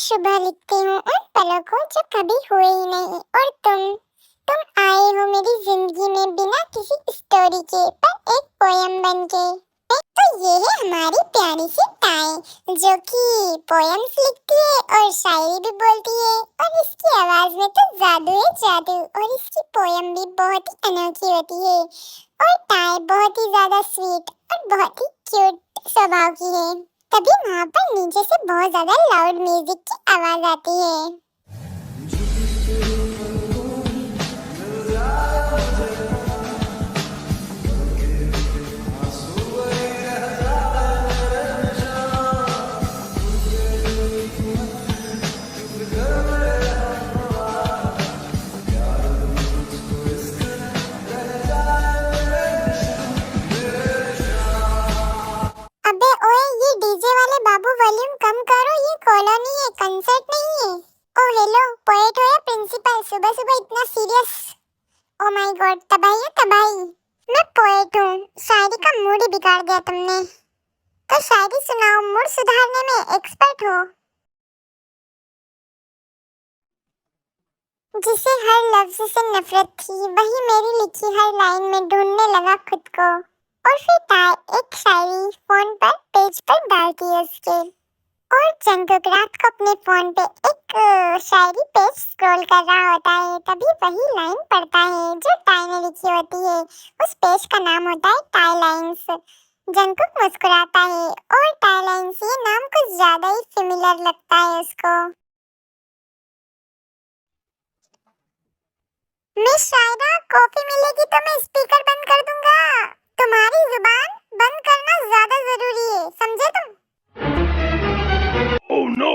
सुबह लिखती हूँ उन पलों को जो कभी हुए ही नहीं, और तुम आए हो मेरी जिंदगी में बिना किसी स्टोरी के, पर एक पोयम बन के। तो ये है हमारी प्यारी सी टाई, जो कि पोयम्स लिखती है और शायरी भी बोलती है, और इसकी आवाज में तो जादू है जादू, और इसकी पोयम भी बहुत ही अनोखी होती है। और टाई बहुत ही ज्यादा स्वीट और बहुत ही क्यूट स्वभाव की है। तभी वहाँ पर नीचे से बहुत ज्यादा लाउड म्यूजिक की आवाज आती है। अबे ओए, ये डीजे वाले बाबू वॉल्यूम कम करो, ये कॉलोनी है, कंसर्ट नहीं है। ओ हेलो, पोएट हो या प्रिंसिपल, सुबह सुबह इतना सीरियस? ओ माय गॉड, तबाही है तबाही। मैं पोएट हूँ, शायरी का मूड ही बिगाड़ दिया तुमने। तो शायरी सुनाओ, मूड सुधारने में एक्सपर्ट हो। जिसे हर लफ्ज से नफरत थी, वही मेरी लिखी हर लाइन में ढूंढने लगा खुद को। और फिर टाई एक शायरी फोन पर पेज पर डालती है उसके, और जंगकुक रात को अपने फोन पे एक शायरी पेज स्क्रॉल कर रहा होता है। तभी वही लाइन पढ़ता है जो टाई ने लिखी होती है। उस पेज का नाम होता है टाई लाइन्स। जंगकुक मुस्कुराता है, और टाई लाइन्स ये नाम कुछ ज्यादा ही सिमिलर लगता है उसको। मिस शायरा, कॉफी मिलेगी तो मैं स्पीकर बंद कर दूंगा। तुम्हारी जुबान बंद करना ज्यादा जरूरी है, समझे तुम? Oh no!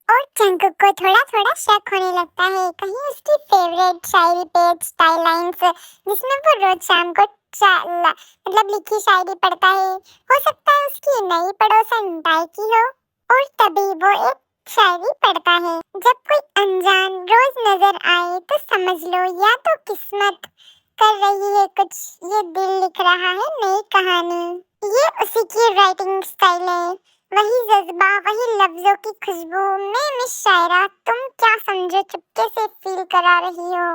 और जंगकुक को थोड़ा थोड़ा शक होने लगता है, कहीं उसकी फेवरेट शायरी पेज टाई लाइन्स, जिसमें वो रोज शाम को मतलब लिखी शायरी पढ़ता है, हो सकता है उसकी नई पड़ोसन टाई की हो। और तभी वो एक शायरी पढ़ता है, जब कोई अनजान रोज नजर आए तो समझ लो या तो किस्मत कर रही है कुछ, ये दिल लिख रहा है नई कहानी। ये उसी की राइटिंग स्टाइल है, वही जज्बा, वही लफ्जों की खुशबू। मैं मिस शायरा, तुम क्या समझो चुपके से फील करा रही हो।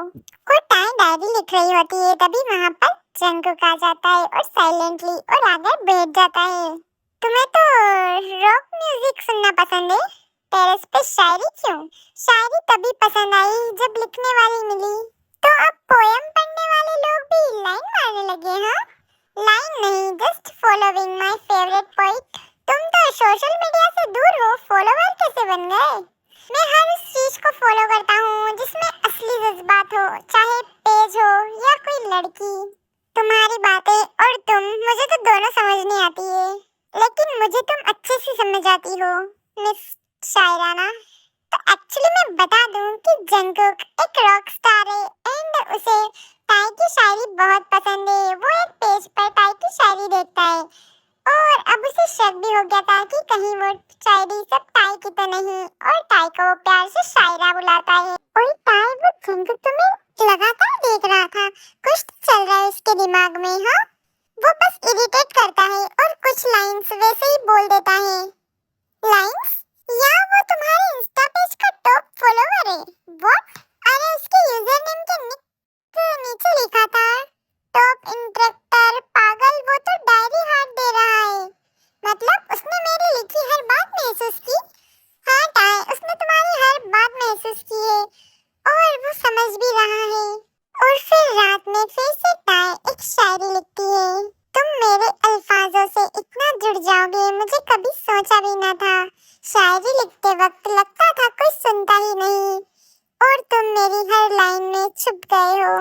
और टाई डायरी लिख रही होती है, तभी वहाँ पर जंगकुक आ जाता है और साइलेंटली और आगे बैठ जाता है। तुम्हें तो रॉक म्यूजिक सुनना पसंद है, टेरेस पे शायरी क्यों? शायरी तभी पसंद आई जब लिखने वाली मिली। तो अब पोयम पढ़ने वाले लोग भी लाइन मारने लगे हैं? लाइन नहीं, just following my favourite poet. तुम तो सोशल मीडिया से दूर हो, फॉलोवर कैसे बन गए? मैं हर उस चीज को फॉलो करता हूँ जिसमें असली जज्बात हो, चाहे पेज हो या कोई लड़की। तुम्हारी बातें और तुम, मुझे तो दोनों समझ नहीं आती है, लेकिन मुझे तुम अच्छे से समझ आती हो मिस शायरा ना। तो एक्चुअली मैं बता दूं कि जंगकुक एक रॉक स्टार है, एंड उसे टाई की शायरी बहुत पसंद है। वो एक पेज पर टाई की शायरी देखता है, और अब उसे शक भी हो गया था कि कहीं वो शायरी सब टाई की तो नहीं, और टाई को वो प्यार से शायरा बुलाता है। और टाई, वो जंगकुक तुम्हें लगातार देख रहा था, कुछ तो चल रहा है उसके दिमाग में। हाँ, वो बस इरिटेट करता है और कुछ लाइंस वैसे ही बोल देता है। लाइंस? या वो तुम्हारे इंस्टा पेज का टॉप फॉलोवर है? व्हाट? अरे उसके यूजर नेम के नीचे लिखा था टॉप इंटरेक्टर। पागल, वो तो डायरी हार्ट दे रहा है। मतलब उसने मेरी लिखी हर बात महसूस की? हाँ टाई, उसने तुम्हारी हर बात महसूस की है, और वो समझ भी रहा है। और फिर रात में फिर से टाई एक शायरी लिखती है। तुम मेरे अल्फाजों से इतना जुड़ जाओगे, मुझे कभी सोचा भी ना था। शायरी लिखते वक्त लगता था कोई सुनता ही नहीं, और तुम मेरी हर लाइन में छुप गए हो।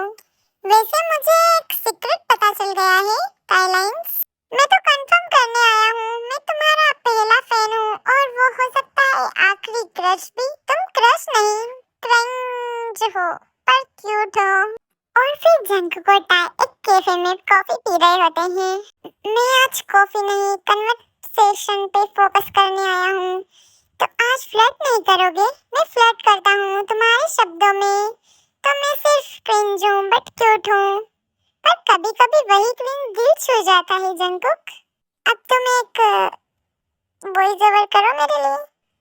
वैसे मुझे एक सीक्रेट पता चल गया है टाई लाइन्स। मैं तो कंफर्म करने आया हूँ, मैं तुम्हारा पहला फैन हूँ, और वो हो सकता है आखिरी क्रश भी। तुम क्रश नहीं, क्रिंज हो, पर क्यूट हो। और फिर जंगकुक और टाई एक कैफे में कॉफी पी रहे होते हैं। मैं आज कॉफी नहीं, कन्वर्सेशन पे फोकस करने आया हूँ। तो आज फ्लर्ट नहीं करोगे? मैं फ्लर्ट करता हूँ तुम्हारे शब्दों में। तो मैं सिर्फ क्रिंज हूँ बट क्यूट हूँ, पर कभी कभी वही क्रिंज दिल छू जाता है जंगकुक। अब तुम एक वॉइस ओवर करो मेरे लिए।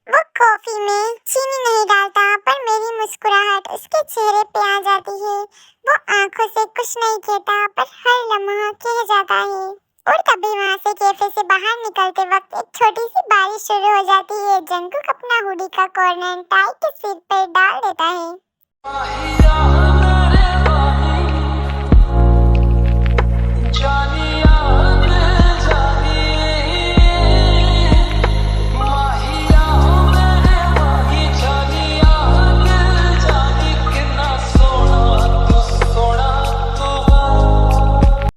वो कॉफी में चीनी नहीं डालता, पर मेरी मुस्कुराहट उसके चेहरे पे आ जाती है। वो आंखों से कुछ नहीं कहता, पर हर लम्हा कह जाता है। और तभी वहाँ से कैफे से बाहर निकलते वक्त एक छोटी सी बारिश शुरू हो जाती है। जंगकुक अपना हुडी का कॉर्नर टाई के सिर पर डाल देता है।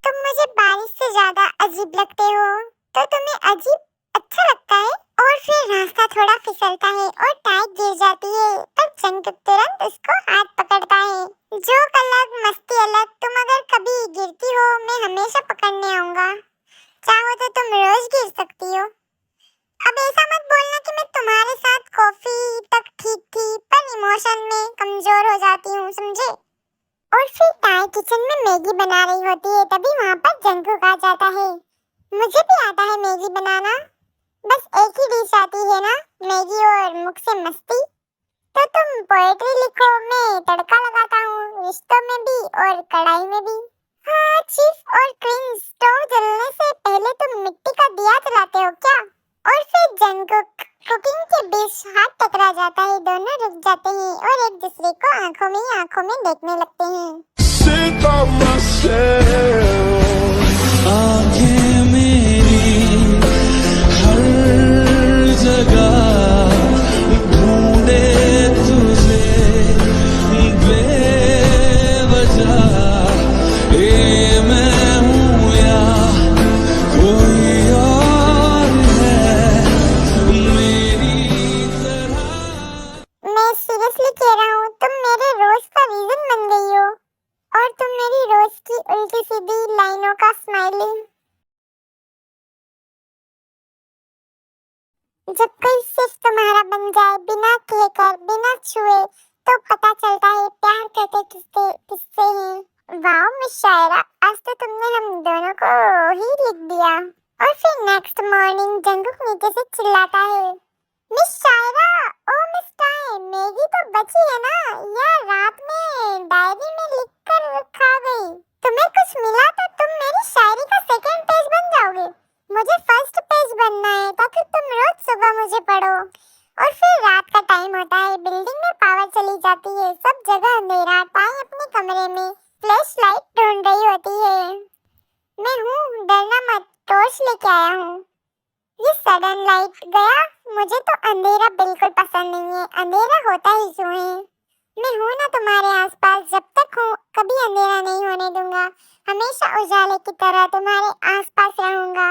तुम मुझे बारिश से ज्यादा अजीब लगते हो। तो तुम्हें अजीब अच्छा लगता है? और फिर रास्ता थोड़ा फिसलता है और टाई गिर जाती है, तब जंगकुक तुरंत उसको हाथ पकड़ता है। जोक अलग, मस्ती अलग। तुम अगर कभी गिरती हो, मैं हमेशा पकड़ने आऊंगा। चाहो तो तुम रोज गिर सकती हो। अब ऐसा मत बोलना कि मैं तुम्हारे साथ कॉफी तक ठीक थी, पर इमोशन में कमजोर हो जाती हूँ, समझे? और फिर टाई किचन में मैगी बना रही होती है, तभी वहाँ पर जंगकुक आ जाता है। मुझे भी आता है मैगी बनाना, बस एक ही डिश आती है ना, मैगी और मुख से मस्ती। तो तुम पोएट्री लिखो, मैं तड़का लगाता हूँ, रिश्तों में भी और कढ़ाई में भी। हाँ चीफ और क्वीन, स्टोव जलने से पहले तुम मिट्टी का दिया जलाते हो क्या? और फिर जंगकुक कुकिंग के बीच हाथ टकरा जाता है, दोनों रुक जाते हैं और एक दूसरे को आंखों में देखने लगते हैं। Sit by myself, आंखें मेरी हर जगह ढूंढे तुझे बेवजह, ये मैं हूँ या कोई और है मेरी तरह। मैं सीरियसली कह रहा हूँ, तुम मेरे रोज का रीजन बन गई हो, और तुम मेरी रोज की उल्टी सीधी लाइनों का स्माइलिंग। जब कोई सिर्फ तुम्हारा बन जाए, बिना कहकर, बिना छुए, तो पता चलता है प्यार करते किससे किससे हैं। वाह मिस शायरा, आज तो तुमने हम दोनों को ही लिख दिया। और फिर नेक्स्ट मॉर्निंग जंगकुक नीचे से चिल्लाता है, मिस शायरा, ओ मिस टाई, मैगी तो बची है ना, या रात में डायरी में लिख कर खा गई? तुम्हें कुछ मिला तो तुम मेरी शायरी का सेकंड पेज बन जाओगे। मुझे फर्स्ट पेज बनना है, ताकि तुम रोज सुबह मुझे पढ़ो। और फिर रात का टाइम होता है, बिल्डिंग में पावर चली जाती है, सब जगह अंधेरा। टाई अपने कमरे में फ्लैश लाइट ढूंढ रही होती है। मैं हूँ, डरना मत, टॉर्च लेके आया हूँ। ये सडन लाइट गया, मुझे तो अंधेरा बिल्कुल पसंद नहीं है, अंधेरा होता ही क्यों है? मैं हूँ ना तुम्हारे आसपास, जब तक हूँ कभी अंधेरा नहीं होने दूंगा, हमेशा उजाले की तरह तुम्हारे आसपास रहूंगा।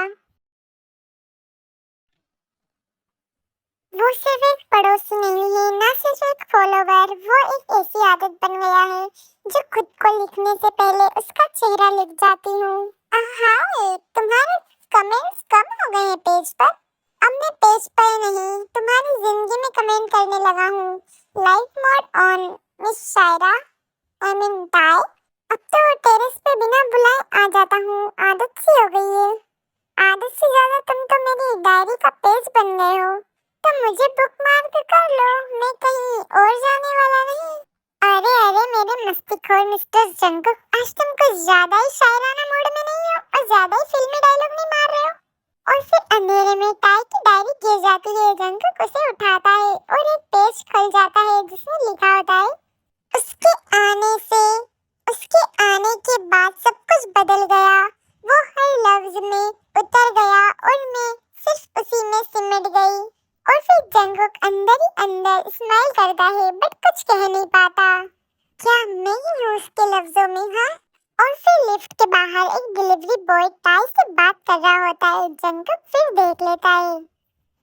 वो सिर्फ एक पड़ोसी नहीं है, ना सिर्फ एक फॉलोवर, वो एक ऐसी आदत बन गया है जो खुद को लिखने से पहले उसका चेहरा लिख जाती हूँ। हाय, तुम्हारे कमेंट्स कम हो गए हैं पेज पर। अब मैं पेज पर नहीं, तुम्हारी जिंदगी में कमेंट करने लगा हूँ। Life mode on miss Shayra, I mean tie. अब तो टेरेस पे बिना बुलाए आ जाता हूँ, आदत सी हो गई है। आदत से ज्यादा तुम तो मेरी डायरी का पेज बन गए हो। तो मुझे बुकमार्क कर लो, मैं कहीं और जाने वाला नहीं। अरे अरे मेरे मस्तीखोर मिस्टर जंगकुक, आज तुम कुछ ज्यादा ही शायराना मूड में नहीं हो और ज्यादा ही फिल्मी डायलॉग नहीं मार रहे हो। और फिर अंधेरे में टाई की डायरी गिर जाती है, जंगकुक उसे उठाता है और एक पेज खुल जाता है जिसमें लिखा होता है, उसके आने से, उसके आने के बाद सब कुछ बदल गया। वो हर लफ्ज में उतर गया और मैं सिर्फ उसी में सिमट गई। और फिर जंगकुक अंदर ही अंदर स्माइल करता है, बट कुछ कह नहीं पाता। क्या मैं ही हूँ उसके लफ्जों में? हाँ। और फिर लिफ्ट के बाहर एक डिलीवरी बॉय टाई से बात कर रहा होता है। जंगकुक फिर देख लेता है,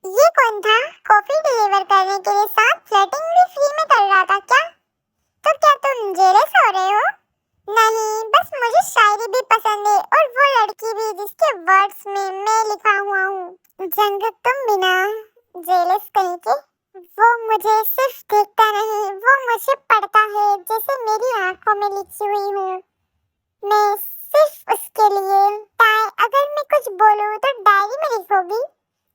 ये कौन था? कॉफी डिलीवर करने के लिए साथ फ्लर्टिंग भी फ्री में कर रहा था क्या? तो क्या तुम जेलस हो रहे हो? नहीं, बस मुझे शायरी भी पसंद है, और वो लड़की भी जिसके वर्ड्स में मैं लिखा हुआ हूँ। जंगकुक तुम बिना जेलस कहीं के, वो मुझे सिर्फ देखता नहीं, वो मुझे पढ़ता है जैसे मेरी आंखों में लिखी हुई हूँ मैं, सिर्फ उसके लिए। टाई, अगर मैं कुछ बोलूँ तो डायरी में लिखोगी?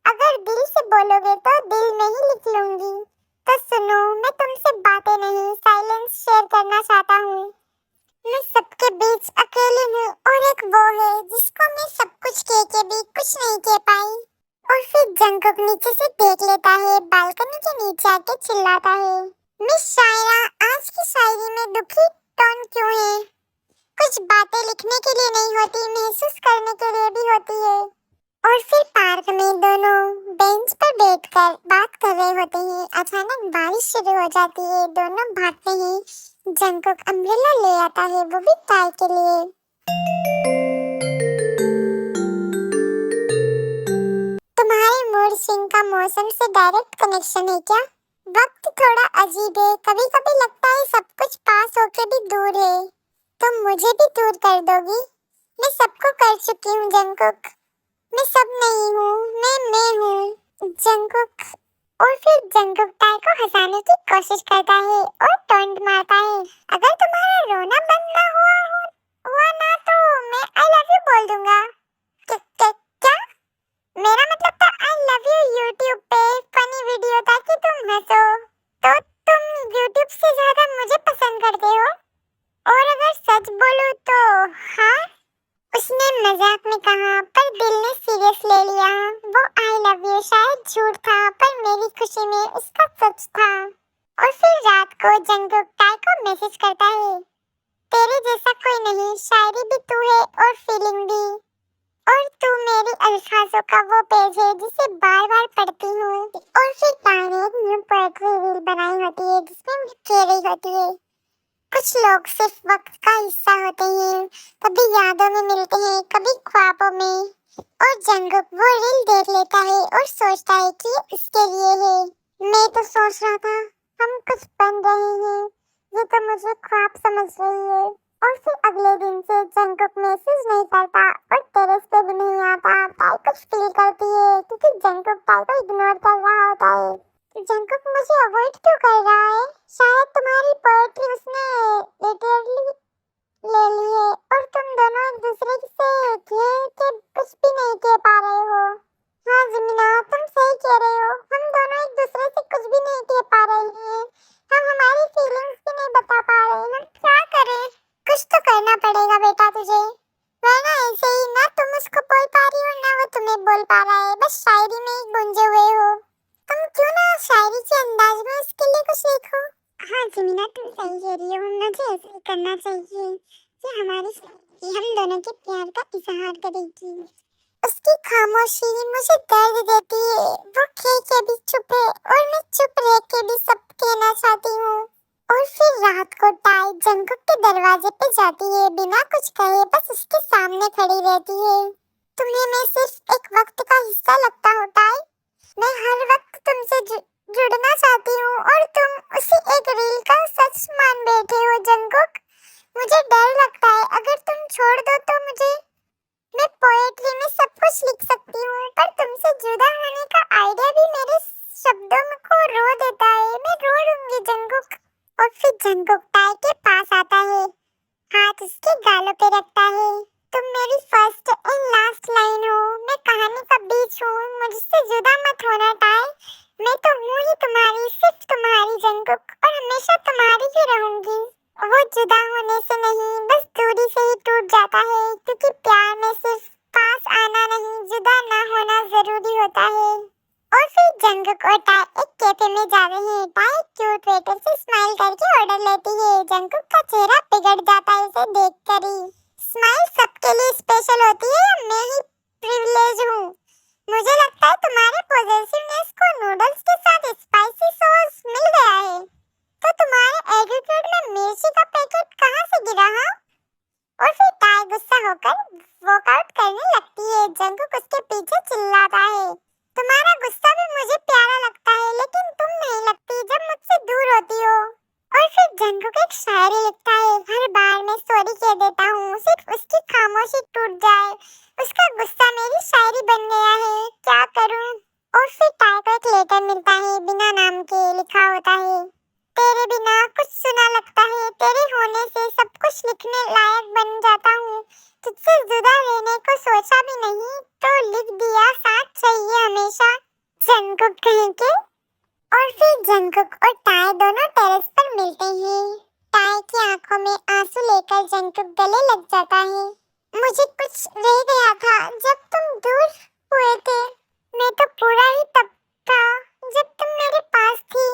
अगर दिल से बोलोगे तो दिल में ही लिख लूंगी। जंगकुक नीचे से देख लेता है, बालकनी के नीचे आके चिल्लाता है, मिस शायरा, आज की शायरी में दुखी टोन क्यों है? कुछ बातें लिखने के लिए नहीं होती, महसूस करने के लिए भी होती है। और फिर पार्क में दोनों बेंच पर बैठकर बात कर रहे होते हैं। अचानक बारिश शुरू हो जाती है, दोनों भागते हैं। जंगकुक अम्ब्रेला ले आता है, वो भी टाई के लिए। तुम्हारे मूड स्विंग का मौसम से डायरेक्ट कनेक्शन है क्या? वक्त थोड़ा अजीब है, कभी कभी लगता है सब कुछ पास होके भी दूर है। तुम मुझे भी दूर कर दोगी? मैं सबको कर चुकी हूँ जंगकुक। मैं सब नहीं हूँ, मैं हूँ जंगकुक। और फिर जंगकुक टाई को हंसाने की कोशिश करता है और टोंट मारता है, अगर तुम्हारा रोना बंद ना हुआ ना तो मैं आई लव यू बोल दूंगा। क्या? मेरा मतलब था आई लव यू यूट्यूब पे फनी वीडियो ताकि तुम हंसो। तो तुम यूट्यूब से ज्यादा मुझे पसंद करते हो? और अगर सच बोलूं तो हाँ, उसने मजाक में कहा पर दिल ने सीरियस ले लिया। वो आई लव यू शायद झूठ था पर मेरी खुशी में उसका सच था। और फिर रात को जंगकुक टाई को मैसेज करता है, तेरे जैसा कोई नहीं, शायरी भी तू है और फीलिंग भी। और तू मेरी अल्फाजों का वो पेज है जिसे बार बार पढ़ती हूँ। और फिर टाई ने एक न्यू पोएट्री रील बनाई होती है जिसमें वो कह रही होती है, कुछ लोग सिर्फ वक्त का हिस्सा होते हैं, कभी यादों में मिलते हैं, कभी ख्वाबों में। और जंगकुक वो रील देख लेता है और सोचता है कि ये इसके लिए है। मैं तो सोच रहा था हम कुछ बन रहे हैं, ये तो मुझे ख्वाब समझ रही है। और फिर अगले दिन से जंगकुक मैसेज नहीं करता और टेरेस पे भी नहीं आता। टाई कुछ फील करती है क्योंकि जंगकुक टाई को इग्नोर कर रहा होता है। जंगकुक मुझे अवॉइड क्यों कर रहा है? शायद तुम्हारी पोएट्री उसने लिटरली ले ली है और तुम दोनों एक दूसरे से कह के कुछ भी नहीं कह पा रहे हो। हाँ ज़मीना, तुम सही कह रहे हो, हम दोनों एक दूसरे से कुछ भी नहीं कह पा रहे हैं। हम हमारी फीलिंग्स भी नहीं बता पा रहे हैं। हम क्या करें? कुछ तो करना पड़ेगा बेटा तुझे, वरना ऐसे ही ना तुम उसको बोल पा रही हो ना वो तुम्हें बोल पा रहा है, बस शायरी में ही गुंजे हुए हो। तुम क्यों ना शायरी के अंदाज में उसके लिए कुछ लिखो। हाँ ज़मीना, तुम सही कह रही हो, मुझे ऐसे ही करना चाहिए। ये हमारी शायरी हम दोनों के प्यार का इजहार करेगी। उसकी खामोशी मुझे दर्द देती है, वो कह के भी चुप है और मैं चुप रह के भी सब कहना चाहती हूँ। और फिर रात को टाई जंगकुक के दरवाजे पे जाती है, बिना कुछ कहे बस उसके सामने खड़ी रहती है। तुम्हें मैं सिर्फ एक वक्त का हिस्सा लगता हूँ टाई? मैं हर वक्त तुमसे जुड़ना चाहती हूँ और तुम उसी एक रील का सच मान बैठे हो जंगकुक। मुझे डर लगता है अगर तुम छोड़ दो तो मैं पोएट्री में सब कुछ लिख सकती हूँ पर तुमसे जुदा होने का आइडिया भी मेरे शब्दों को रो देता है। मैं रो लूंगी जंगकुक। और फिर जंगकुक टाई के पास आता है, हाथ उसके गालों पे रखता है, तुम मेरी फर्स्ट एंड लास्ट लाइन हो, मैं कहानी का बीच हूँ, मुझसे जुदा मत होना टाई। मैं तो हूँ ही तुम्हारी, सिर्फ तुम्हारी जंगकुक, और हमेशा तुम्हारी ही रहूंगी। वो जुदा होने से नहीं, बस दूरी से ही टूट जाता है, क्योंकि प्यार में सिर्फ पास आना नहीं, जुदा ना होना जरूरी होता है। और फिर जंगकुक और टाई एक कैफे में जा रहे हैं। टाई क्यूट वेटर से स्माइल करके ऑर्डर लेती है। जंगकुक का चेहरा बिगड़ जाता है इसे देखकर ही। स्माइल सबके लिए स्पेशल होती है या मैं ही प्रिविलेज हूँ? मुझे लगता है तुम्हारे पॉजिटिवनेस को नूडल्स के साथ स्पाइसी सॉस मिल गया है। तो तुम्हारे एटीट्यूड में मिर्ची का पैकेट कहाँ से गिरा? हाँ? और फिर टाई गुस्सा होकर वॉकआउट करने लगती है। जंगकुक उसके पीछे चिल्लाता है, तुम्हारा गुस्सा भी मुझे प्यारा लगता है, लेकिन तुम नहीं लगती जब मुझसे दूर होती हो। और फिर जंगकुक एक शायरी लिखता है, हर बार मैं सॉरी कह देता हूँ, सिर्फ उसकी खामोशी टूट जाए, उसका गुस्सा मेरी शायरी बन गया है, क्या करूँ? और फिर टाई को एक लेटर मिलता है, बिना नाम के लिखा होता है, तेरे बिना कुछ सुना लगता है, तेरे होने से सब कुछ लिखने लायक बन जाता हूँ, तुझसे जुदा रहने को सोचा भी नहीं, तो लिख दिया साथ चाहिए हमेशा, जंगकुक कहीं के। और फिर जंगकुक और टाई दोनों टेरेस पर मिलते हैं। टाई की आंखों में आंसू लेकर जंगकुक गले लग जाता है, मुझे कुछ रह गया था जब तुम दूर हुए थे, मैं तो पूरा ही तब था जब तुम मेरे पास थी।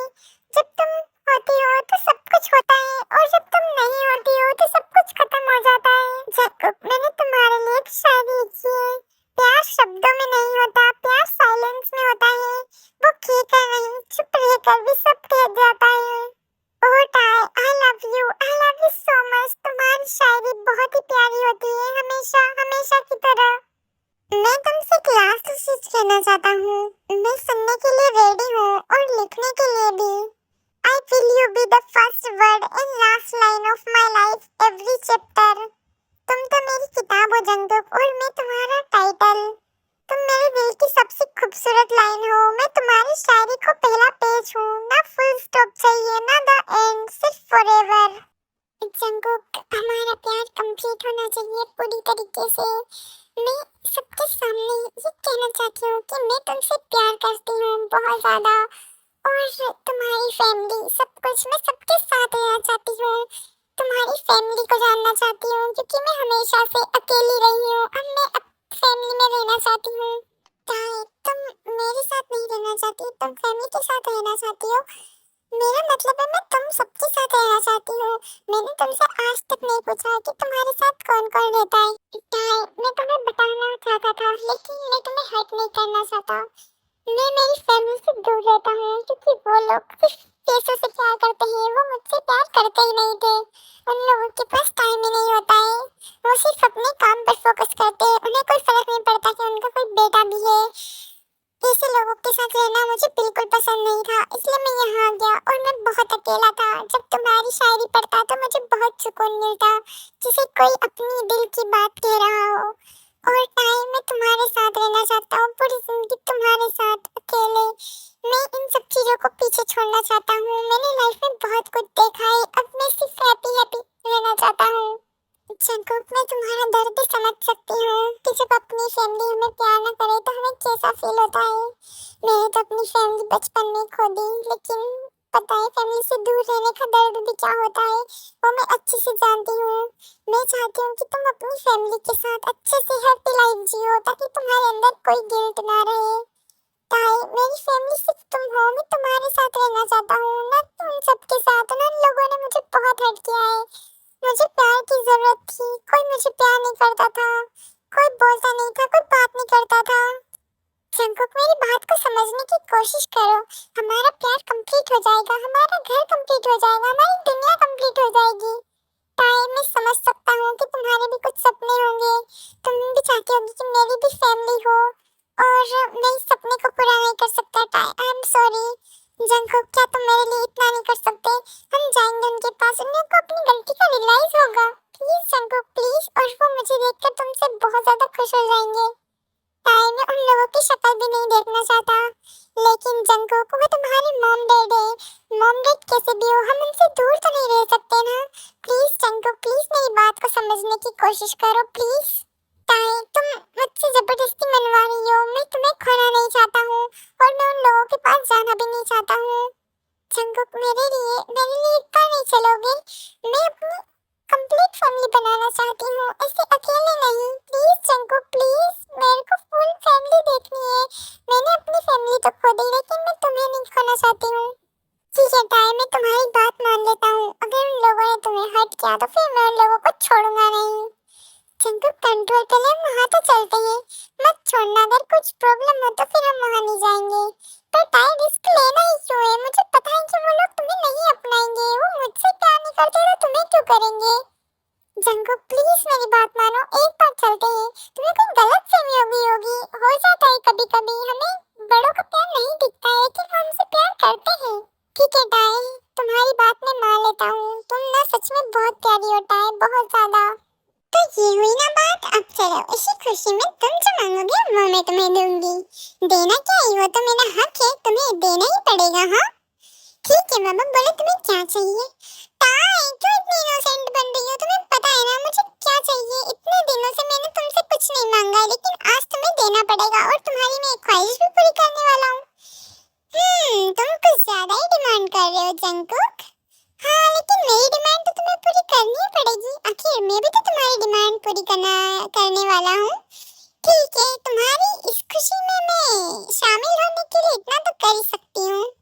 जब तुम होती हो तो सब कुछ होता है और जब तुम नहीं होती हो तो सब कुछ खत्म हो जाता है। जैकब, मैंने तुम्हारे लिए एक शायरी लिखी है। प्यार शब्दों में नहीं होता, प्यार साइलेंस में होता है। वो कहकर नहीं, चुप रहकर भी सब कह जाता है। Oh Tae, I love you so much. तुम्हारी शायरी बहुत ही प्यारी होती है, हमेशा हमेशा की तरह। मैं तुमसे एक लास्ट चीज कहना चाहता हूँ। मैं सुनने के लिए रेडी हूँ और लिखने के लिए भी। I will you be the first word and last line of my life every chapter. तुम तो मेरी किताब हो जंगकुक और मैं तुम्हारा टाइटल। तुम मेरे दिल की सबसे खूबसूरत लाइन हो। मैं तुम्हारी शायरी को पहला पेज हूँ। ना फुल स्टॉप चाहिए, ना द एंड, सिर्फ फॉरएवर। जंगकुक, हमारा प्यार कंप्लीट होना चाहिए पूरी तरीके से। मैं सबके सामने ये कहना चाहती हूँ कि मैं तुमसे प्यार करती हूँ बहुत ज्यादा। और तुम्हारी फैमिली, सब कुछ, मैं सबके साथ रहना चाहती हूँ। तुम्हारी फैमिली को जानना चाहती हूँ क्योंकि मैं हमेशा से अकेली रही हूँ। अब मैं फैमिली में रहना चाहती हूँ। तुम मेरे साथ नहीं रहना चाहती, तुम फैमिली के साथ रहना चाहती हो। मेरा मतलब है मैं तुम सबके साथ रहना चाहती हूँ। मैंने तुमसे आज तक नहीं पूछा कि तुम्हारे साथ कौन कौन रहता है। मैं तुम्हें बताना चाहता था लेकिन मैं तुम्हें हर्ट नहीं करना चाहता। मैं मेरी फैमिली से दूर रहता हूँ क्योंकि वो लोग सिर्फ पैसों से प्यार करते हैं। वो मुझसे प्यार करते ही नहीं थे। उन लोगों के पास टाइम ही नहीं होता है। वो सिर्फ अपने काम पर फोकस करते हैं। उन्हें कोई फर्क नहीं पड़ता कि उनका कोई बेटा भी है। ऐसे लोगों के साथ रहना मुझे बिल्कुल पसंद नहीं था, इसलिए मैं यहाँ आ गया और मैं बहुत अकेला था। जब तुम्हारी शायरी पढ़ता तो मुझे बहुत सुकून मिलता, जैसे कोई अपनी दिल की बात कह रहा हो। और टाइम में तुम्हारे साथ रहना चाहता हूँ, पूरी जिंदगी तुम्हारे साथ अकेले। मैं इन सब चीजों को पीछे छोड़ना चाहता हूँ। मैंने लाइफ में बहुत कुछ देखा है, अब मैं सिर्फ हैप्पी हैप्पी रहना चाहता हूँ। जंगकुक, मैं तुम्हारा दर्द समझ सकती हूँ कि जब अपनी फैमिली हमें प्यार न करे तो हमें कैसा फील होता है। मैंने तो अपनी फैमिली बचपन में खो दी, लेकिन पता है फैमिली से दूर रहने का दर्द भी क्या होता है, वो मैं अच्छे से जानती हूँ। मैं चाहती हूँ कि तुम अपनी फैमिली के साथ अच्छे से हैप्पी लाइफ जियो ताकि तुम्हारे अंदर कोई गिल्ट ना रहे। ताई, मेरी फैमिली सिर्फ तुम हो। मैं तुम्हारे साथ रहना चाहता हूँ, ना तुम सबके साथ। उन लोगों ने मुझे बहुत हर्ट किया है। मुझे प्यार की जरूरत थी, कोई मुझे प्यार नहीं करता था, कोई बोलता नहीं था, कोई बात नहीं करता था। जंगकुक, मेरी बात को समझने की कोशिश करो। हमारा प्यार कंप्लीट हो जाएगा, हमारा घर कंप्लीट हो जाएगा, हमारी दुनिया कंप्लीट हो जाएगी। ताई, मैं समझ सकता हूँ कि तुम्हारे भी कुछ सपने होंगे। तुम भी चाहती होगी कि मेरी भी फैमिली हो और मैं इस सपने को पूरा नहीं कर सकता। ताई, आई एम सॉरी। जंगकुक, क्या तुम मेरे लिए इतना नहीं कर सकते? हम जाएंगे उनके पास, उन्हें को अपनी गलती का रियलाइज होगा। Please Jungkook, please. और वो मुझे देखकर तुमसे बहुत ज्यादा खुश हो जाएंगे। ताई, मैं उन लोगों की शक्ल भी नहीं देखना चाहता। लेकिन जंगकुक, वो तुम्हारे मॉम डैड है। मॉम डैड कैसे भी हो, हम उनसे दूर तो नहीं रह सकते ना। प्लीज जंगकुक, प्लीज मेरी बात को समझने की कोशिश करो, प्लीज। ताई, तुम मुझसे जबरदस्ती मनवा रही हो। मैं तुम्हें खोना नहीं चाहता हूँ और मैं उन लोगों के पास जाना भी नहीं चाहता हूँ। जंगकुक, मेरे लिए इतना नहीं चलोगे? मैं अपनी कंप्लीट फैमिली बनाना चाहती हूँ, ऐसे अकेले नहीं। Please Jungkook, please. मेरे को फुल फैमिली देखनी है। मैंने अपनी फैमिली तो खो दी, लेकिन मैं तुम्हें नहीं खोना चाहती हूँ। ठीक है ताई, मैं तुम्हारी बात मान लेता हूँ। अगर उन लोगों ने तुम्हें हर्ट किया तो फिर मैं उन लोगों को छोड़ूंगा नहीं। जंगकुक, कंट्रोल के लिए हम वहाँ तो चलते हैं, मत छोड़ना। अगर कुछ प्रॉब्लम हो तो फिर हम वहाँ नहीं जाएंगे। पर ताई, रिस्क लेना ही क्यों है? मुझे पता है कि वो लोग तुम्हें नहीं अपनाएंगे। वो मुझसे प्यार नहीं करते तो तुम्हें क्यों करेंगे? जंगकुक, प्लीज मेरी बात मानो, एक बार चलते हैं। तुम्हें कोई गलत फहमी होगी। हो जाता है कभी कभी, हमें बड़ों का प्यार नहीं दिखता है कि वो हमसे प्यार करते हैं। ठीक है ताई, तुम्हारी बात मैं मान लेता हूँ। तुम ना सच में बहुत प्यारी हो ताई, बहुत ज्यादा। तो ये हुई ना बात। अब चलो, इसी खुशी में तुम जो मांगोगे वो मैं तुम्हें दूंगी। देना क्या है, वो तो मेरा हक है, तुम्हें देना ही पड़ेगा। हाँ ठीक है बाबा, बोलो तुम्हें क्या चाहिए? ताई, क्यों इतनी इनोसेंट बन रही हो? तुम्हें पता है ना मुझे क्या चाहिए। इतने दिनों से मैंने तुमसे कुछ नहीं मांगा, लेकिन आज तुम्हें देना पड़ेगा और तुम्हारी मैं एक ख्वाहिश भी पूरी करने वाला हूँ। तुम कुछ ज्यादा ही डिमांड कर रहे हो जंगकुक। हाँ, लेकिन मेरी डिमांड तो तुम्हें पूरी करनी ही पड़ेगी। आखिर मैं भी तो तुम्हारी डिमांड पूरी करने वाला हूँ। ठीक है, तुम्हारी इस खुशी में मैं शामिल होने के लिए इतना तो कर ही सकती हूँ।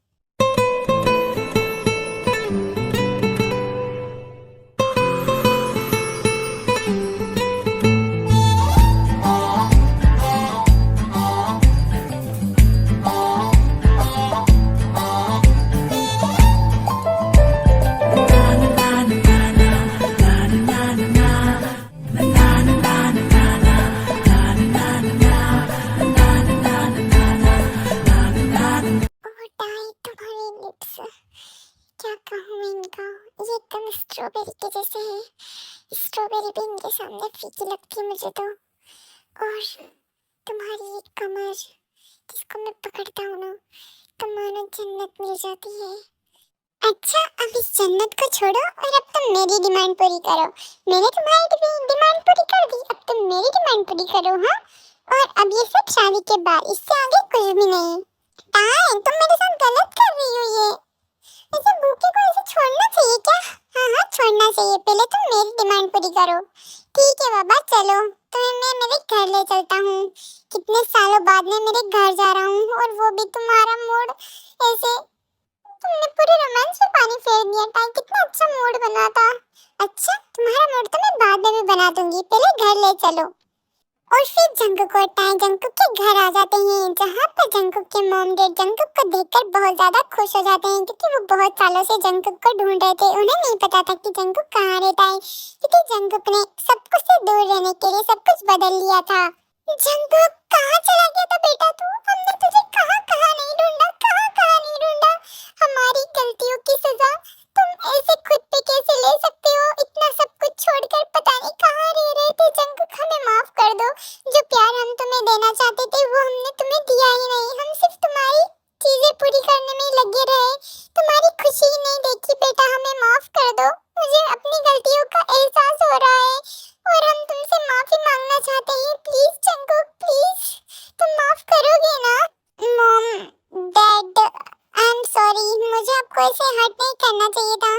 तुम्हारे लिप्स, क्या कहूँ मैं इनका, ये एकदम स्ट्रॉबेरी के जैसे है। स्ट्रॉबेरी भी इनके सामने फीकी लगती है मुझे तो। और तुम्हारी ये कमर, जिसको मैं पकड़ता हूँ ना, तो मानो जन्नत मिल जाती है। अच्छा, अब इस जन्नत को छोड़ो और अब तुम मेरी डिमांड पूरी करो। मैंने तुम्हारी डिमांड पूरी कर दी, अब तुम मेरी डिमांड पूरी करो। हाँ, और अब ये सब शादी के बाद, इससे आगे कुछ भी नहीं। तुम मेरे साथ गलत कर रही हो। ये ऐसे भूखे को ऐसे छोड़ना चाहिए क्या? हाँ हाँ, छोड़ना चाहिए। पहले तुम मेरी डिमांड पूरी करो। ठीक है बाबा, चलो तुम्हें मैं मेरे घर ले चलता हूँ। कितने सालों बाद मैं मेरे घर जा रहा हूँ, और वो भी तुम्हारा मूड ऐसे, तुमने पूरे रोमांस में पानी फेर दिया। टाइम कितना अच्छा मूड बना था। अच्छा, तुम्हारा मूड तो मैं बाद में भी बना दूंगी, पहले घर ले चलो। और फिर जंगकुक और टाई जंगकुक के घर आ जाते हैं, जहाँ पर जंगकुक के मॉम डैड जंगकुक को देखकर बहुत ज्यादा खुश हो जाते हैं, क्योंकि वो बहुत सालों से जंगकुक को ढूंढ रहे थे। उन्हें नहीं पता था कि जंगकुक कहाँ रहता है, क्योंकि जंगकुक ने सब कुछ से दूर रहने के लिए सब कुछ बदल लिया था। जंगकुक, कहाँ चला गया था बेटा तू? हमने तुझे कहाँ कहाँ नहीं ढूंढा, कहाँ कहाँ नहीं ढूंढा। हमारी गलतियों की सजा तुम ऐसे खुद पे कैसे ले सकते हो? इतना सब कुछ छोड़कर पता नहीं कहाँ रह रहे थे। जंगकुक, हमें माफ कर दो। जो प्यार हम तुम्हें देना चाहते थे वो हमने तुम्हें दिया ही नहीं। हम सिर्फ तुम्हारी चीजें पूरी करने में लगे रहे, तुम्हारी खुशी ही नहीं देखी। बेटा, हमें माफ कर दो। मुझे अपनी गलतियों का एहसास हो रहा है और हम तुमसे माफी मांगना चाहते हैं। प्लीज जंगकुक, प्लीज, तुम माफ करोगे ना? Mom dad, I am sorry, मुझे आपको ऐसे हर्ट नहीं करना चाहिए था।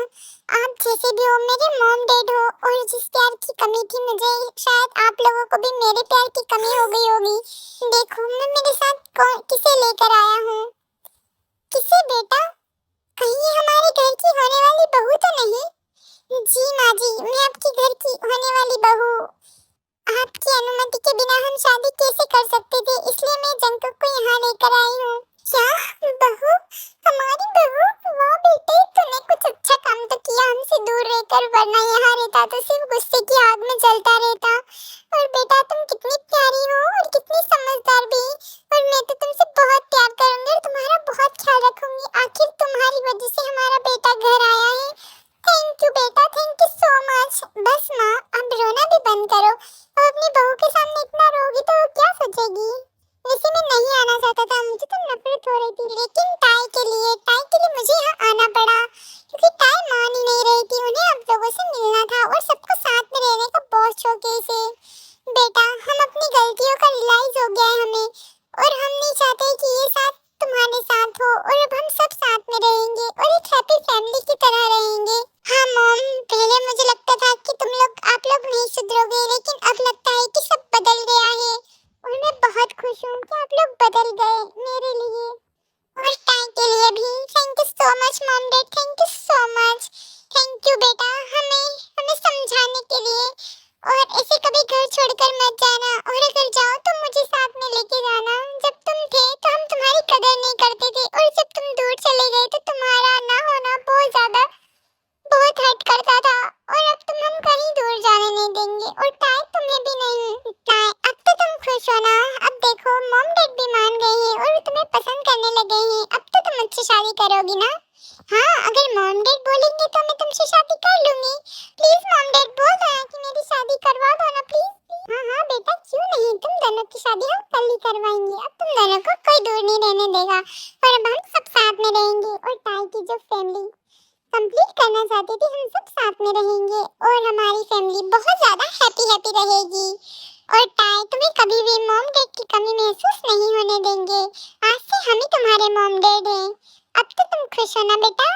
आप जैसे भी हो, मेरे मॉम डैड हो, और जिस प्यार की कमी थी मुझे, शायद आप लोगों को भी मेरे प्यार की कमी हो गई होगी। देखो, मैं मेरे साथ किसे लेकर आया हूँ। किसे बेटा? कहीं ये हमारे घर की होने वाली बहू तो नहीं? जी माँ जी, मैं आपकी घर की होने वाली बहू। आपकी अनुमति के बिना हम शादी कैसे कर सकते थे, इसलिए मैं जंगकुक को यहाँ लेकर आई हूँ। क्या बहू? हमारी बहू? वाह बेटे, तूने कुछ अच्छा काम तो किया हमसे दूर रहकर, वरना यहाँ रहता तो सिर्फ गुस्से की आग में जलता रहता। और बेटा, तुम कितनी प्यारी हो और कितनी समझदार भी, और मैं तो तुमसे बहुत प्यार करूंगी और तुम्हारा बहुत ख्याल रखूंगी। आखिर तुम्हारी वजह से हमारा बेटा घर आया है। थैंक यू बेटा, थैंक यू सो मच। बस माँ, अब रोना भी बंद करो। अब अपनी बहू के सामने इतना रोगी तो वो क्या सोचेगी? वैसे मैं नहीं आना चाहता था, मुझे तो नफरत हो रही थी, लेकिन टाई के लिए मुझे यहाँ आना पड़ा, क्योंकि टाई मान ही नहीं रही थी। उन्हें आप लोगों से मिलना था और सबको साथ में रहने का बहुत शौक है इसे। बेटा, हम अपनी गलतियों का रियलाइज हो गया है हमें, और हम नहीं चाहते कि ये साथ तुम्हारे साथ हो, और अब हम सब साथ में रहेंगे और एक हैप्पी फैमिली की तरह रहेंगे। हाँ मॉम, पहले मुझे लगता था कि आप लोग नहीं सुधरोगे, लेकिन अब लगता है कि सब बदल गया है, और मैं बहुत खुश हूँ कि आप लोग बदल गए मेरे लिए, और टाई के लिए भी। Thank you so much mom dad, thank you so much. Thank you बेटा, हमें समझाने के लिए। और ऐसे कभी घर छोड़कर मत जाना, और अगर जाओ तो मुझे साथ में लेके जाना। जब तुम थे तो हम तुम्हारी कदर नहीं करते थे, और जब तुम दूर चले गए तो तुम्हारा ना होना बहुत हर्ट करता था, और अब हम कहीं दूर जाने नहीं देंगे, और टाई तुम्हें भी नहीं। टाई, अब तो तुम खुश हो ना? अब देखो, मॉम डैड भी मान गए हैं और तुम्हें पसंद करने लगे हैं। अब तो तुम मुझसे शादी करोगी ना? हाँ, अगर मॉम डैड बोलेंगे तो मैं तुमसे शादी कर लूंगी। प्लीज मॉम डैड बोल रहे हैं कि मेरी शादी करवा दो ना, प्लीज। हाँ हाँ बेटा, क्यों नहीं, तुम दोनों की शादी हम कल ही करवाएंगे। अब तुम दोनों को कोई दूर नहीं रहने देगा, और अब हम सब साथ में रहेंगे, और टाई की जो फैमिली कंप्लीट करना चाहती थी, हम सब साथ में रहेंगे, और हमारी फैमिली बहुत ज्यादा हैप्पी रहेगी। और टाई, तुम्हें कभी भी मॉम डैड की कमी महसूस नहीं होने देंगे। आज से हम ही तुम्हारे मॉम डैड हैं। अब तो तुम खुश हो ना बेटा?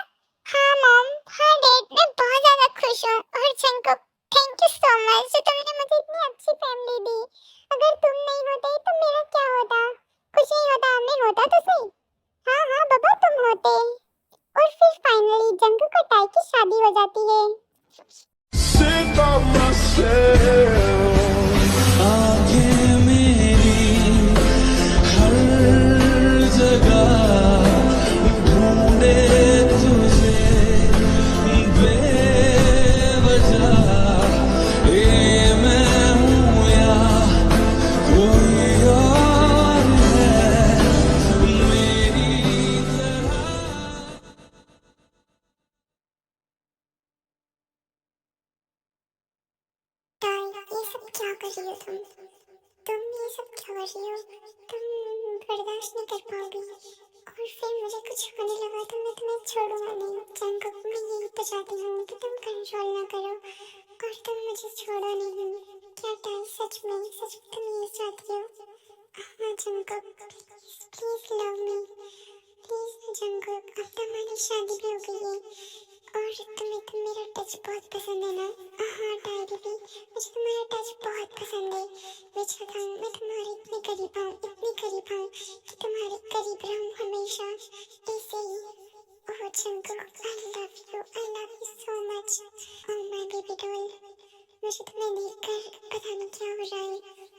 हाँ मॉम, हाँ डैड, मैं बहुत ज्यादा खुश हूँ। और Jungkook, thank you so much, जो तुमने मुझे इतनी अच्छी फैमिली दी। अगर तुम नहीं होते ताई की शादी हो जाती है। Sick of myself. आंखें मेरी हर जगह ढूंढे तुझे बेवजह। ये मैं हूँ या कोई और है मेरी तरह। ताई, ये सब क्या कर रही हो तुम ये सब क्या कर रही हो? तुम बर्दाश्त नहीं कर पाओगी और फिर मुझे कुछ होने लगा तो मैं तुम्हें छोड़ूंगा नहीं। जंगकुक, मैं यही तो चाहती हूँ कि तुम कंट्रोल ना करो और तुम मुझे छोड़ो नहीं। क्या ताई, सच में तुम ये चाहती हो? हाँ Jungkook, please love me, please Jungkook. अब तो हमारी शादी भी हो गई है और तुम्हें तो मेरा टच बहुत पसंद है ना? हाँ डायरी भी, मुझे तुम्हारा टच बहुत पसंद है। मैं चाहता हूँ मैं तुम्हारे इतनी करीब आऊँ कि तुम्हारे करीब रहूँ हमेशा, ऐसे ही। Oh Jungkook, I love you so much. Oh my baby doll, मुझे तुम्हें देखकर पता नहीं क्या हो रहा है,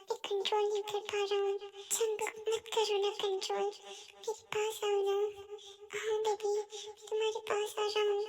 मैं कंट्रोल नहीं कर पा रहा हूँ। जंगकुक, मत करो ना कंट्रोल, मेरे पास आओ ना। हाँ बेबी, तुम्हारे पास आ रहा हूँ।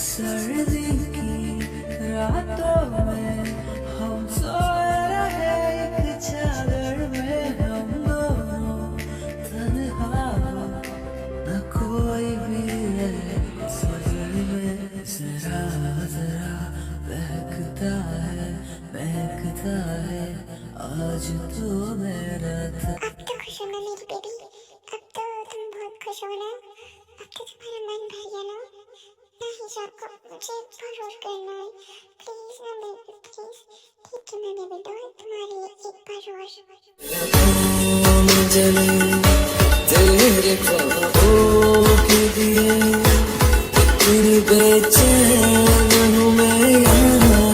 सर्दी की रातों में हम सोए रहे एक चादर में, हम दोनों तन्हा, न कोई भी है सफर में। जरा जरा महकता है आज तो मेरा था। अब तो खुश हो ना मेरी बेबी? अब तो तुम बहुत खुश हो ना? अब तो तुम्हारा मन भर गया ना? नहीं जाको, मुझे भरोसा करना है प्लीज ना बेबी, प्लीज। ठीक है मैं बेबी डॉल, तुम्हारे लिए एक बार और। जले तेरे ख्वाबों के दिए, तेरी बेचैन हूँ मैं यहाँ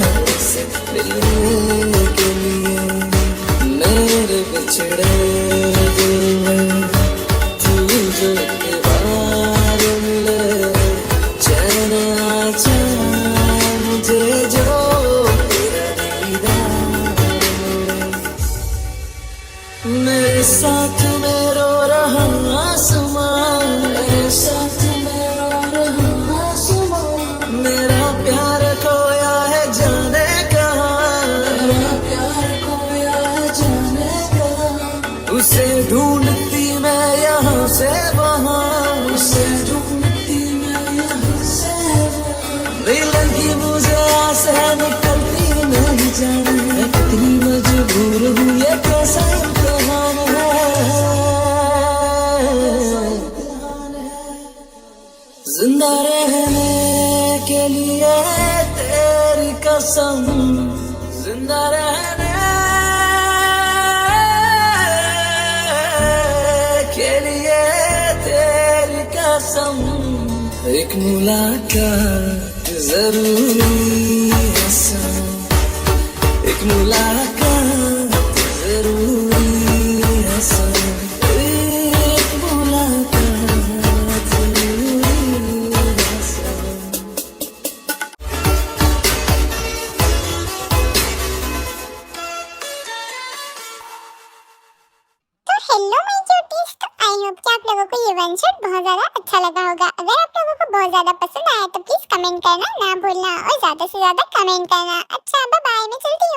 से मिलने के लिए। मेरे बिछड़े दिल में तू जो के बाद मिले, चैन आ जाए मुझे जो तेरा दीदार मिले। मेरे साथ में रो रहा आसमां, मेरे साथ में रो रहा आसमां। मेरा प्यार खोया है जाने कहाँ, मेरा प्यार खोया है जाने कहाँ। उसे ढूंढती मैं यहाँ से वहाँ, उसे ढूंढती मैं यहाँ से वहाँ। मिलन की मुझे आस है निकलती नहीं जाने, मैं कितनी मजबूर हूँ ये कैसा इम्तिहान है। जिंदा रहने के लिए तेरी कसम, जिंदा रहने के लिए तेरी कसम। एक मुलाकात जरूरी है सन, एक मुलाकात जरूरी है सन, एक मुलाकात जरूरी है सन। तो हेलो माय क्यूटीज, तो आई होप कि आप लोगों को ये वन शॉट बहुत ज्यादा अच्छा लगा होगा। अगर आप लोगों को बहुत ज्यादा पसंद आया तो प्लीज कमेंट करना ना भूलना और ज्यादा से ज्यादा कमेंट करना। अच्छा बाय बाय, मैं चलती